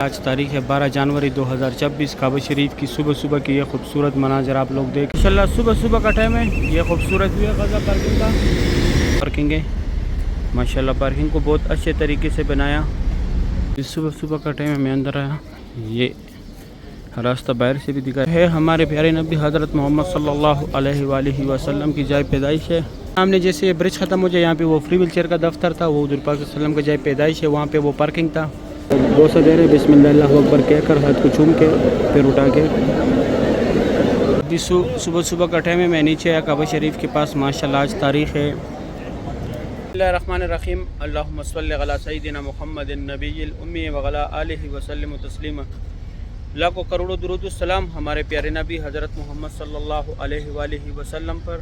आज तारीख है 12 जनवरी 2026। काबा शरीफ की सुबह सुबह की ये खूबसूरत मनाजर आप लोग देख। इंशाल्लाह सुबह सुबह का टाइम है। ये खूबसूरत भी है गज़ा पार्किंग का। पार्किंग है माशाल्लाह, पार्किंग को बहुत अच्छे तरीके से बनाया। इस सुबह सुबह का टाइम है, मैं अंदर आया। ये रास्ता बाहर से भी दिखा है। हमारे प्यारे नबी हज़रत मोहम्मद सल्लल्लाहु अलैहि वसल्लम की जाए पैदाइश है। सामने जैसे ये ब्रिज ख़त्म हो जाए, यहाँ पे वो फ्री व्हील चेयर का दफ्तर था, वो हज़ूर पाक सल्लल्लाहु अलैहि वसल्लम का जाए पैदाइश है, वहाँ पे वो पार्किंग था। बोसा दे रहे बिस्मिल्लाह अल्लाहु अकबर कहकर, हाथ को चूम के फिर उठा के। अभी सुबह सुबह का टाइम है, मैं नीचे आया काबा शरीफ के पास। माशाल्लाह आज तारीख़ है बिस्मिल्लाहिर्रहमानिर्रहीम अल्लाहुम्मा सल्लि अला सय्यिदिना मुहम्मदिन नबिय्यिल उम्मी व अला आलिहि व सल्लिम तस्लीमा। लाखों करोड़ों दुरूद सलाम हमारे प्यारे नबी हज़रत मोहम्मद सल्लल्लाहु अलैहि वसल्लम पर।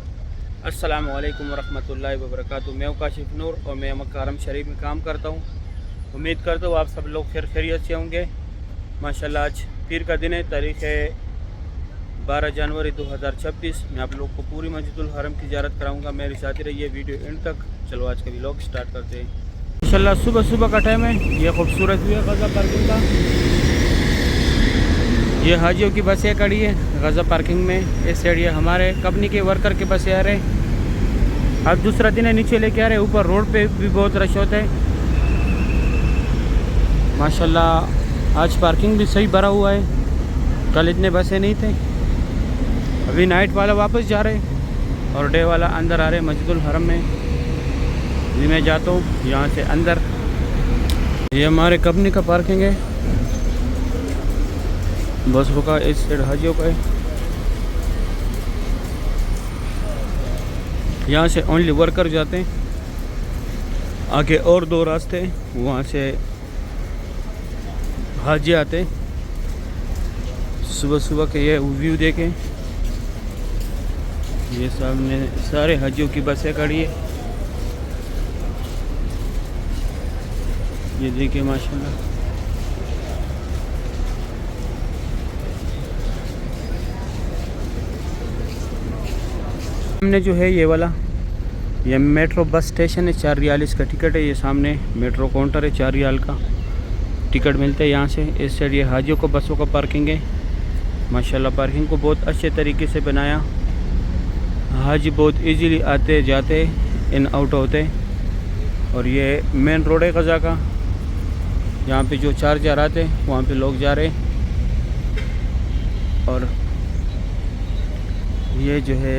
अस्सलामु अलैकुम वरहमतुल्लाहि वबरकातुहू। मैं काशिफ नूर और मैं मक्का हरम शरीफ में काम करता हूँ। उम्मीद करता हूँ आप सब लोग खैरियत से होंगे। माशाल्लाह आज पीर का दिन है, तारीख़ है 12 जनवरी 2026। मैं आप लोग को पूरी मस्जिदुल हरम की ज़ियारत कराऊंगा। मेरे साथ ही रहिए वीडियो एंड तक। चलो आज का व्लॉग स्टार्ट करते हैं। माशाल्लाह सुबह सुबह का टाइम है। ये खूबसूरत भी है गज़ा पार्किंग का। ये हाजियों की बसें खड़ी है गज़ा पार्किंग में। इस साइड ये हमारे कंपनी के वर्कर के बसें आ रहे। आज दूसरा दिन है, नीचे लेके आ रहे। ऊपर रोड पे भी बहुत रश होता है। माशाल्लाह आज पार्किंग भी सही भरा हुआ है। कल इतने बसें नहीं थे। अभी नाइट वाला वापस जा रहे और डे वाला अंदर आ रहे मस्जिदुल हरम में। अभी मैं जाता हूँ यहाँ से अंदर। ये हमारे कंपनी का पार्किंग है। बसों का इस साइड हाजियों का है। यहाँ से ओनली वर्कर जाते हैं। आगे और दो रास्ते हैं, वहाँ से हाजी आते। सुबह सुबह के ये व्यू देखें। ये सामने सारे हाजियों की बसें खड़ी है। ये देखिए माशाल्लाह। सामने जो है ये वाला ये मेट्रो बस स्टेशन है। 4 रियाल इसका टिकट है। ये सामने मेट्रो काउंटर है, 4 रियाल का टिकट मिलता है यहाँ से। इस साइड ये हाजियों को बसों का पार्किंग है। माशाल्लाह पार्किंग को बहुत अच्छे तरीके से बनाया। हाजी बहुत इजीली आते जाते इन आउट होते। और ये मेन रोड है गज़ा का। यहाँ पे जो चार्जर आते वहाँ पे लोग जा रहे। और ये जो है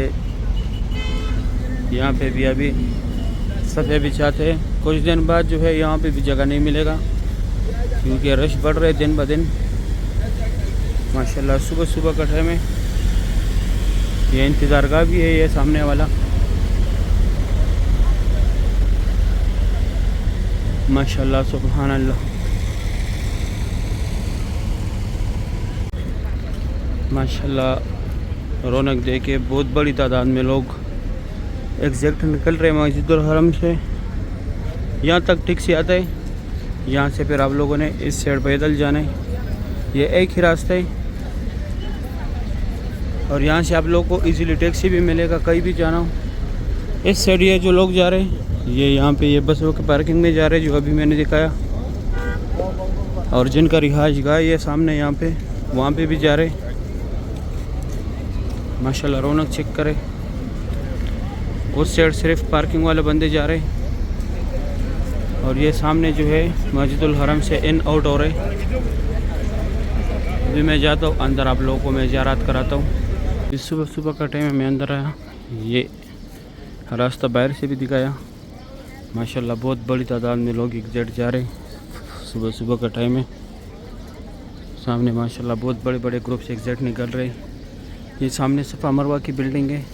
यहाँ पे भी अभी सफ़े बिछाते हैं। कुछ दिन बाद जो है यहाँ पे भी जगह नहीं मिलेगा, क्योंकि रश बढ़ रहे दिन ब दिन। माशाल्लाह सुबह सुबह का टाइम है। ये इंतज़ारगाह भी है, ये सामने वाला। माशाल्लाह सुभान अल्लाह। माशाल्लाह रौनक देखे। बहुत बड़ी तादाद में लोग एग्जैक्ट निकल रहे मस्जिदुल हरम से। यहाँ तक टैक्सी आता है। यहाँ से फिर आप लोगों ने इस साइड पैदल जाना है। ये एक ही रास्ता है और यहाँ से आप लोगों को इजीली टैक्सी भी मिलेगा कहीं भी जाना हो। इस साइड ये जो लोग जा रहे हैं ये यहाँ पे ये बसों के पार्किंग में जा रहे हैं, जो अभी मैंने दिखाया। और जिनका रिहाइश गाह ये सामने यहाँ पे, वहाँ पे भी जा रहे। माशाल्लाह रौनक चेक करे। उस साइड सिर्फ पार्किंग वाले बंदे जा रहे और ये सामने जो है मस्जिदुल हरम से इन आउट हो रहे। अभी मैं जाता हूँ अंदर, आप लोगों को मैं ज़ियारत कराता हूँ। इस सुबह सुबह का टाइम है, मैं अंदर आया। ये रास्ता बाहर से भी दिखाया। माशाल्लाह बहुत बड़ी तादाद में लोग एग्जैक्ट जा रहे। सुबह सुबह का टाइम है। सामने माशाल्लाह बहुत बड़े बड़े ग्रुप से एग्जैक्ट निकल रहे। ये सामने सफ़ा मरवा की बिल्डिंग है।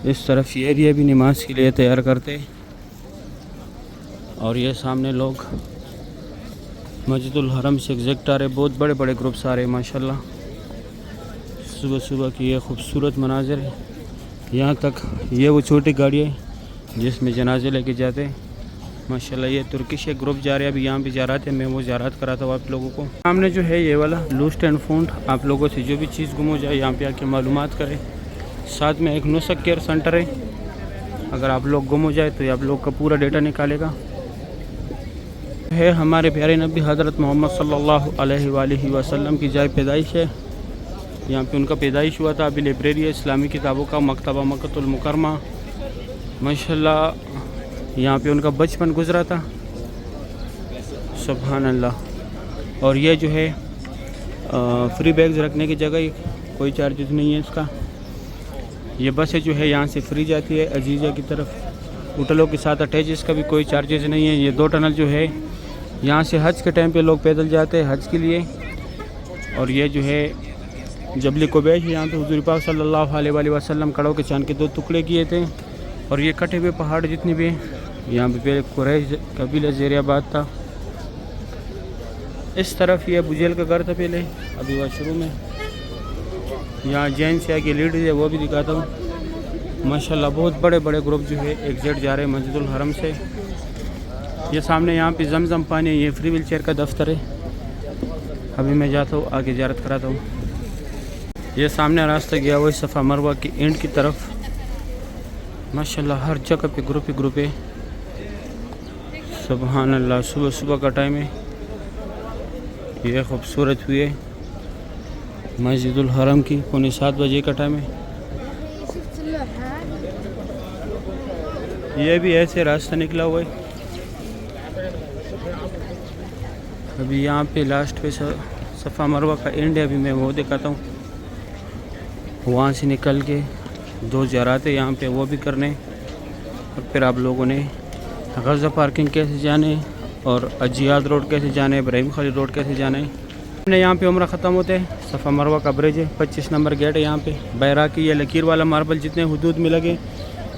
इस तरफ ये एरिया भी नमाज के लिए तैयार करते। और ये सामने लोग मस्जिदुल हरम से एग्जैक्ट आ रहे। बहुत बड़े बड़े ग्रुप्स आ रहे माशाल्लाह। सुबह सुबह की ये खूबसूरत मनाजिर है। यहाँ तक ये वो छोटी गाड़ी है जिसमें जनाजे लेके जाते। माशाल्लाह ये तुर्किश एक ग्रुप जा रहे हैं। अभी यहाँ भी जा रहे थे, मैं वो ज़ियारत कराता हूँ आप लोगों को। सामने जो है ये वाला लूस्ट एंड फाउंड। आप लोगों से जो भी चीज़ गुम हो जाए यहाँ पे आके मालूमात करें। साथ में एक नुस्ख केयर सेंटर है। अगर आप लोग गुम हो जाए तो ये आप लोग का पूरा डेटा निकालेगा। है हमारे प्यारे नबी हज़रत मोहम्मद सल्लल्लाहु अलैहि वसल्लम की जाए पैदाइश है। यहाँ पे उनका पैदाइश हुआ था। अभी लाइब्रेरी है इस्लामी किताबों का, मकतबा मक्कतुल मुकरमा। माशाल्लाह यहाँ पे उनका बचपन गुजरा था। सुभान अल्लाह। और ये जो है फ्री बैग्स रखने की जगह, कोई चार्जेस नहीं है इसका। ये बसें जो है यहाँ से फ्री जाती है अजीज़ा की तरफ, होटलों के साथ अटैच, इसका भी कोई चार्जेस नहीं है। ये 2 टनल जो है यहाँ से हज के टाइम पे लोग पैदल जाते हैं हज के लिए। और ये जो है जबल कुबैश, यहाँ पे हुज़ूर पाक सल्लल्लाहु अलैहि वसल्लम कड़ों के चांद के 2 टुकड़े किए थे। और ये कटे हुए पहाड़ जितने भी यहाँ पे पहले कुरैश कबीला ज़ेरियाबाद था। इस तरफ ये अबू जहल का घर था पहले, अभी वह शुरू में। यहाँ जैन से आगे लीडर है वो भी दिखाता हूँ। माशाल्लाह बहुत बड़े बड़े ग्रुप जो है एग्जिट जा रहे हैं मस्जिदुल हरम से। ये सामने यहाँ पे जमजम पानी है, ये फ्री व्हील चेयर का दफ्तर है। अभी मैं जाता हूँ आगे ज़ियारत कराता हूँ। ये सामने रास्ता गया हुआ है सफ़ा मरवा की एंड की तरफ। माशाल्लाह हर जगह पे ग्रुप है। सुभान अल्लाह। सुबह सुबह का टाइम है। ये खूबसूरत हुई है मस्जिदुल हरम की, 6:45 बजे का टाइम है। ये भी ऐसे रास्ता निकला हुआ है। अभी यहाँ पे लास्ट पे सफ़ा मरवा का एंड है। अभी मैं वो दिखाता हूँ। वहाँ से निकल के 2 ज़ियारत है यहाँ पे, वो भी करने। और फिर आप लोगों ने गज़ा पार्किंग कैसे जाने और अजियाद रोड कैसे जाने, इब्राहिम खालिद रोड कैसे जाने। हमने यहाँ पे उम्रा ख़त्म होते हैं। सफ़ा मरवा का ब्रिज है, 25 नंबर गेट है। यहाँ पे बैराकी, ये लकीर वाला मार्बल जितने हुदूद में लगे।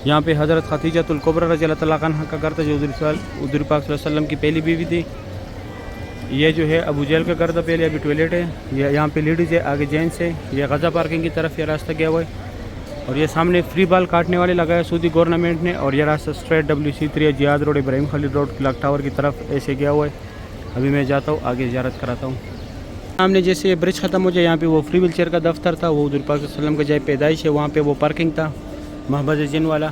यहाँ पे हज़रत खदीजतुल कुबरा रज़ी अल्लाह तआला अन्हा का घर था, जो हुज़ूर पाक सल्लल्लाहु अलैहि वसल्लम की पहली बीवी थी। ये जो है अबू जहल का घर था पहले, अभी टॉयलेट है। ये यहाँ पे लेडीज़ है, आगे जेंट्स है। ये गज़ा पार्किंग की तरफ ये रास्ता गया हुआ है। और ये सामने फ्री बाल काटने वाले लगाया सऊदी गवर्नमेंट ने। और ये रास्ता straight WC3 Ziyad road, Ibrahim Khalid road, clock tower की तरफ ऐसे गया हुआ है। अभी मैं जाता हूँ आगे ज़ियारत कराता हूँ। सामने जैसे ब्रिज ख़त्म हो जाए, यहाँ पे वो फ्री व्हील चेयर का दफ्तर था, वो हुज़ूर पाक सल्लल्लाहु अलैहि वसल्लम का जाए पैदाइश है। वहाँ पे वो पार्किंग था महबज जिन वाला।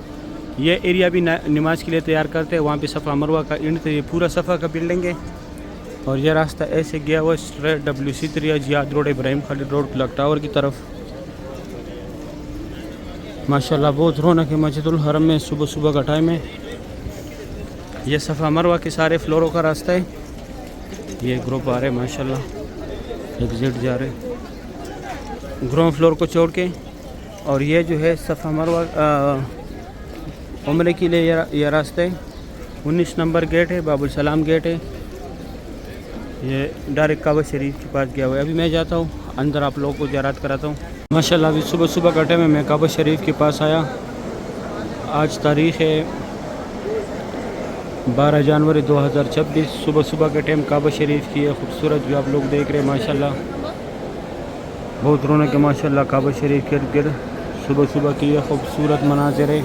ये एरिया भी नमाज के लिए तैयार करते हैं। वहाँ पे सफ़ा मरवा का एंड तो ये पूरा सफ़ा का बिल्डिंग है। और ये रास्ता ऐसे गया हुआ straight WC3 Ziyad road, Ibrahim Khalid road, clock tower की तरफ। माशाल्लाह बहुत रौनक है मस्जिदुल हरम में। सुबह सुबह का टाइम है। ये सफ़ा मरवा के सारे फ्लोरों का रास्ता है। ये ग्रुप आ रहे हैं माशाल्लाह, एग्जिट जा रहे ग्राउंड फ्लोर को छोड़ के। और ये जो है सफ़ा मरवा उम्रे के लिए यह रास्ता है। 19 नंबर गेट है, बाबुल सलाम गेट है। ये डायरेक्ट काबा शरीफ के पास गया हुआ है। अभी मैं जाता हूँ अंदर, आप लोगों को ज़ियारत कराता हूँ। माशाल्लाह अभी सुबह सुबह का टाइम में मैं काबा शरीफ के पास आया। आज तारीख़ है 12 जनवरी 2026। सुबह सुबह के टाइम काबा शरीफ की खूबसूरत जो आप लोग देख रहे हैं माशाल्लाह बहुत रौनक है। माशाल्लाह काबा शरीफ के गिर्द सुबह सुबह की ये खूबसूरत मनाज़िर है।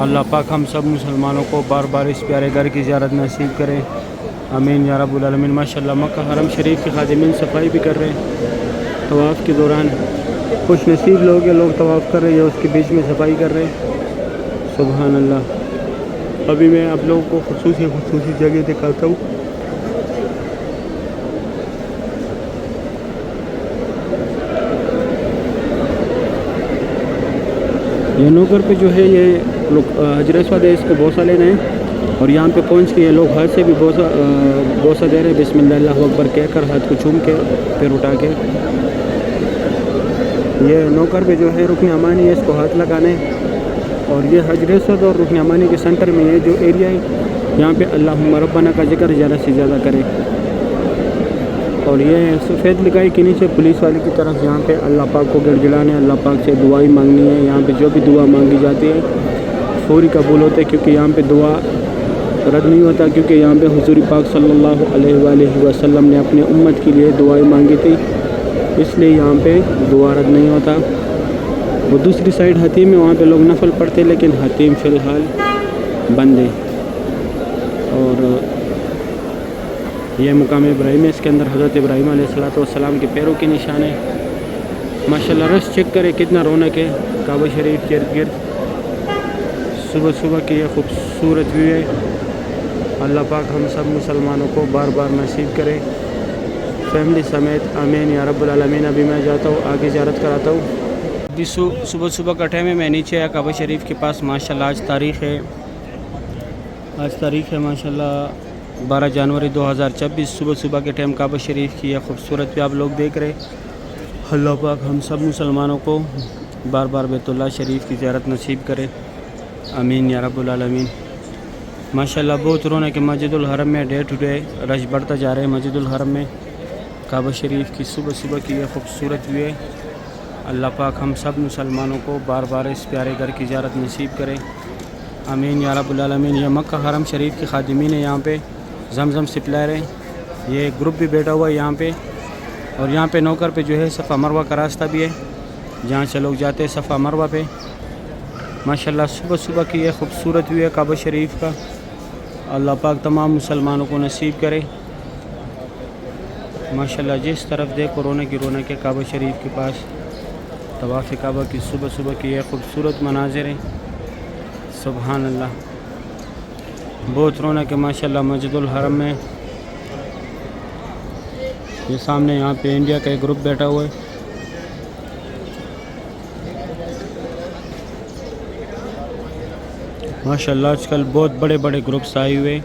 अल्लाह पाक हम सब मुसलमानों को बार बार इस प्यारे घर की ज़ियारत नसीब करे, आमीन या रब्बुल आलमीन। माशाल्लाह मक्का हरम शरीफ के खादिमीन सफाई भी कर रहे हैं तवाफ़ के दौरान। खुश नसीब लोग हैं, लोग तवाफ़ कर रहे हैं, उसके बीच में सफाई कर रहे हैं। सुभान अल्लाह। अभी मैं आप लोगों को खुसूसी जगह दिखाता हूँ। ये नौकर पे जो है ये लोग हजरत है, इसको बोसा लेना है। और यहाँ पे पहुँच के ये लोग हाथ से भी बोसा दे रहे हैं, बिस्मिल्लाह अल्लाहु अकबर कहकर, हाथ को चूम के फिर उठा के। ये नौकर पे जो है रुकन अमानी है, इसको हाथ लगाने। और ये हजरत और रुकन अमानी के सेंटर में ये जो एरिया है, यहाँ पे अल्लाहुम्मा रब्बना का जिक्र ज़्यादा से ज़्यादा करें। और ये सफ़ेद लिखाई के नीचे पुलिस वाले की तरफ, यहाँ पे अल्लाह पाक को गिड़गिड़ाने, अल्लाह पाक से दुआई मांगनी है। यहाँ पे जो भी दुआ मांगी जाती है फौरी कबूल होते, क्योंकि यहाँ पे दुआ रद्द नहीं होता। क्योंकि यहाँ पे हुज़ूर पाक सल्लल्लाहु अलैहि वसल्लम ने अपने उम्मत के लिए दुआएं मांगी थी, इसलिए यहाँ पे दुआ रद्द नहीं होता। वो दूसरी साइड हतीम है, वहाँ पे लोग नफल पढ़ते, लेकिन हतीम फ़िलहाल बंद है। और ये मुकाम इब्राहिम है, इसके अंदर हज़रत इब्राहिम अलैहिस्सलाम के पैरों के निशान है। माशाल्लाह रश चेक करे कितना रौनक है काबा शरीफ के इर्द गिर्द। सुबह सुबह की यह खूबसूरत व्यू है। अल्लाह पाक हम सब मुसलमानों को बार बार नसीब करे, फैमिली समेत, आमीन या रब्बुल आलमीन। अभी मैं जाता हूँ आगे ज़ियारत कराता हूँ। अभी सुबह सुबह का टाइम है, मैं नीचे आया काबा शरीफ के पास। माशाल्लाह आज तारीख़ है माशाल्लाह 12 जनवरी 2024। सुबह सुबह के टाइम काबा शरीफ की यह खूबसूरत भी आप लोग देख रहे। अल्लाह पाक हम सब मुसलमानों को बार बार बैतुल्लाह शरीफ की ज़ियारत नसीब करे, आमीन या रब्बुल आलमीन। माशाल्लाह बहुत रौनक है मस्जिदुल हरम में। डे टू डे रश बढ़ता जा रहा है मस्जिदुल हरम में। काबा शरीफ की सुबह सुबह की यह खूबसूरत व्यू है। अल्लाह पाक हम सब मुसलमानों को बार बार इस प्यारे घर की ज़ियारत नसीब करे, आमीन या रब्बुल आलमीन। यह मक्का हरम शरीफ की खादिमीन है, यहाँ पे जमजम सप्लायर है। ये ग्रुप भी बैठा हुआ है यहाँ पे, और यहाँ पे नौकर पे जो है सफ़ा मरवा का रास्ता भी है, जहाँ से लोग जाते हैं सफ़ा मरवा पे। माशाल्लाह सुबह सुबह की यह खूबसूरत व्यू है काबा शरीफ का। अल्लाह पाक तमाम मुसलमानों को नसीब करे। माशाल्लाह जिस तरफ देखो रौनक है काबा शरीफ के पास। तवाफ़ काबा की सुबह सुबह की यह खूबसूरत मनाज़िर है, सुबहान अल्लाह। बहुत रौनक है माशाल्लाह मस्जिदुल हरम में। ये सामने यहाँ पे इंडिया का एक ग्रुप बैठा हुआ है। माशाल्लाह आजकल बहुत बड़े बड़े ग्रुप्स आए हुए,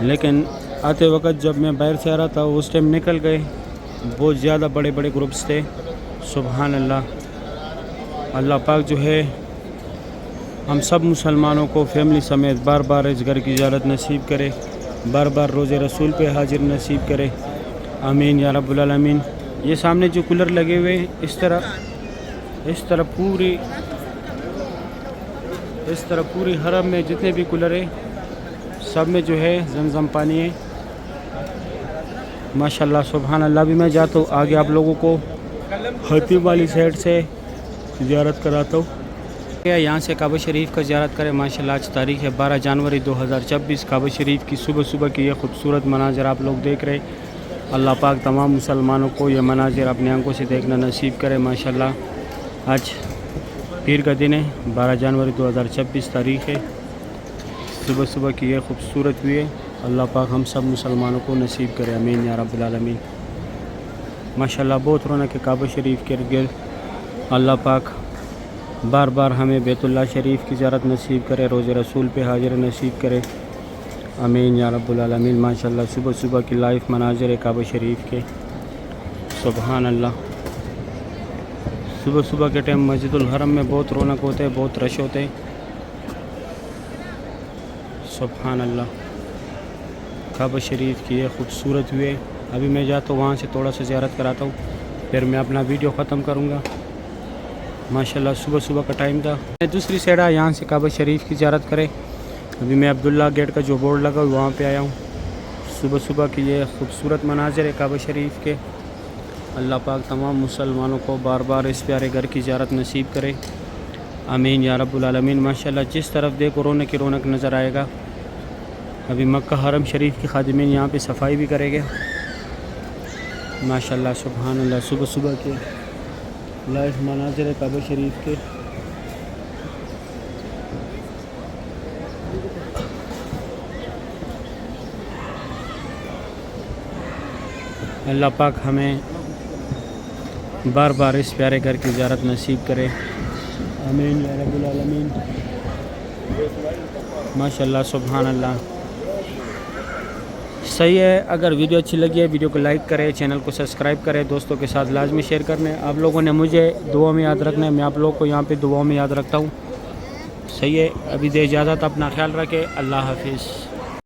लेकिन आते वक्त जब मैं बाहर से आ रहा था उस टाइम निकल गए। बहुत ज़्यादा बड़े बड़े ग्रुप्स थे, सुबहान अल्लाह। अल्लाह पाक जो है हम सब मुसलमानों को फैमिली समेत बार बार इस घर की ज़ियारत नसीब करे, बार बार रोज़े रसूल पे हाजिर नसीब करे, आमीन या रब्बुल आलमीन। ये सामने जो कूलर लगे हुए इस तरह पूरी हरम में जितने भी कूलर है सब में जो है जमजम पानी है माशाल्लाह, सुबहान अल्लाह। भी मैं जाता हूँ आगे आप लोगों को हतीम वाली साइड से ज़ियारत कराता हूँ। यहाँ से काबा शरीफ का ज़ियारत करें। माशाल्लाह आज तारीख़ है 12 जनवरी 2024। काबा शरीफ की सुबह सुबह की यह खूबसूरत मनाज़र आप लोग देख रहे। अल्लाह पाक तमाम मुसलमानों को यह मनाज़र अपने आंखों से देखना नसीब करे। माशाल्लाह आज पीर का दिन है, 12 जनवरी 2024 तारीख़ है। सुबह सुबह की यह खूबसूरत भी है। अल्लाह पाक हम सब मुसलमानों को नसीब करे, आमीन या रब्बुल आलमीन। माशाल्लाह बहुत रौनक है काबा शरीफ के गिर्द। अल्लाह पाक बार बार हमें बैतुल्लाह शरीफ की ज़ियारत नसीब करे, रोज़े रसूल पे हाजिर नसीब करे, आमीन या रब्बुल आलमीन। माशाल्लाह सुबह सुबह की लाइव मनाज़िर है काबा शरीफ के, सुबहान अल्लाह। सुबह सुबह के टाइम मस्जिदुल हरम में बहुत रौनक होते हैं, बहुत रश होते हैं, सुबहान अल्लाह। काबा शरीफ की यह खूबसूरत हुए। अभी मैं जाता हूँ वहाँ से थोड़ा सा ज़ियारत कराता हूँ, फिर मैं अपना वीडियो ख़त्म करूँगा। माशाल्लाह सुबह सुबह का टाइम था। मैं दूसरी साइड आया यहाँ से काबा शरीफ की ज़ियारत करें। अभी मैं अब्दुल्ला गेट का जो बोर्ड लगा वहाँ पे आया हूँ। सुबह सुबह की ये खूबसूरत मनाज़िर है काबा शरीफ के। अल्लाह पाक तमाम मुसलमानों को बार बार इस प्यारे घर की ज़ियारत नसीब करे, आमीन या रब्बुल आलमीन। माशाल्लाह जिस तरफ देखो रौनक ही रौनक नज़र आएगा। अभी मक्का हरम शरीफ की खादिमीन यहाँ पे सफाई भी करेंगे माशाल्लाह, सुबहान अल्लाह। सुबह सुबह के लाइव मनाज़िर है काबा शरीफ के। अल्लाह पाक हमें बार बार इस प्यारे घर की ज़ियारत नसीब करे, आमीन या रब्बुल आलमीन। माशाल्लाह सुबहान अल्लाह। सही है। अगर वीडियो अच्छी लगी है वीडियो को लाइक करें, चैनल को सब्सक्राइब करें, दोस्तों के साथ लाजमी शेयर करने। आप लोगों ने मुझे दुआ में याद रखना है, मैं आप लोगों को यहाँ पे दुआ में याद रखता हूँ। सही है। अभी दे इजाज़त, अपना ख्याल रखें। अल्लाह हाफिज़।